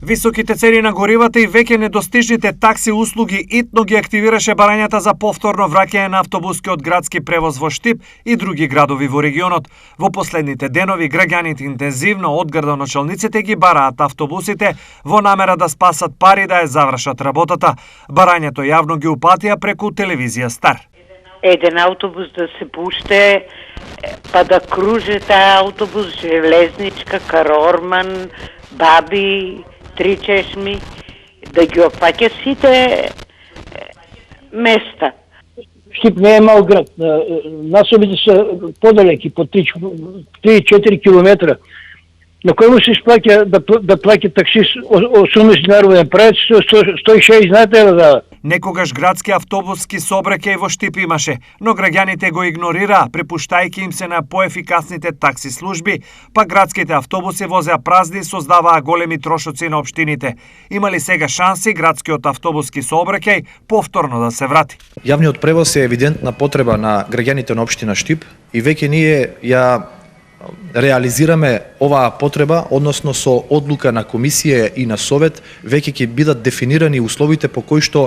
Високите цени на горивата и веќе недостижните такси услуги итно ги активираше барањата за повторно враќање на автобускиот градски превоз во Штип и други градови во регионот. Во последните денови граѓаните интензивно од градоначалниците ги бараат автобусите во намера да спасат пари да ја завршат работата. Барањето јавно ги упатија преку телевизија Стар. Еден автобус да се пуште, па да круже таа автобус, железничка, Карорман, Баби, Три чешми, да ги опаќа сите места. Штип не е мал град. Насобите се подалеки, по 3-4 километра. На кој му се исплаќа да плаќа таксист 18 динаров правец, 160 знаете да дава. Некогаш градски автобуски сообраќај во Штип имаше, но граѓаните го игнорираа, препуштајќи им се на поефикасните такси служби, па градските автобуси возеа празни и создаваа големи трошоци на општините. Има ли сега шанси градскиот автобуски сообраќај повторно да се врати? Јавниот превоз е евидентна потреба на граѓаните на општина Штип и веќе ние ја реализираме оваа потреба, односно со одлука на комисија и на совет, веќе ќе бидат дефинирани условите по кои што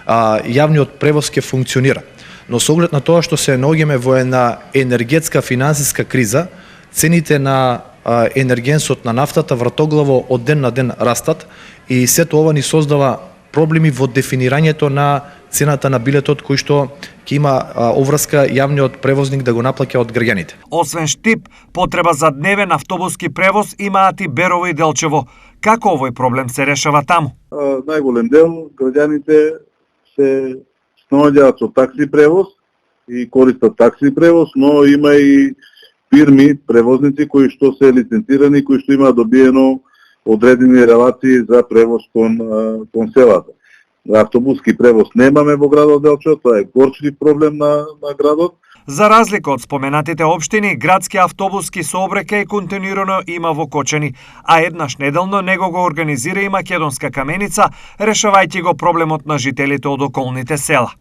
јавниот превоз ќе функционира. Но со оглед на тоа што се наоѓаме во една енергетска финансиска криза, цените на енергенсот на нафтата вратоглаво од ден на ден растат и сето ова ни создава проблеми во дефинирањето на цената на билетот кој што ќе има обврска јавниот превозник да го наплаќа од граѓаните. Освен Штип, потреба за дневен автобуски превоз имаат и Берово и Делчево. Како овој проблем се решава таму? Најголем дел граѓаните се снаоѓаат со такси превоз и користат такси превоз, но има и фирми, превозници кои што се лиценцирани, кои што имаат добиено одредени релации за превоз кон селата. Автобуски превоз немаме во градот Делчево, тоа е горчлив проблем на градот. За разлика од споменатите општини, градски автобуски сообраќај континуирано има во Кочани, а еднаш неделно него го организира и Македонска каменица, решавајќи го проблемот на жителите од околните села.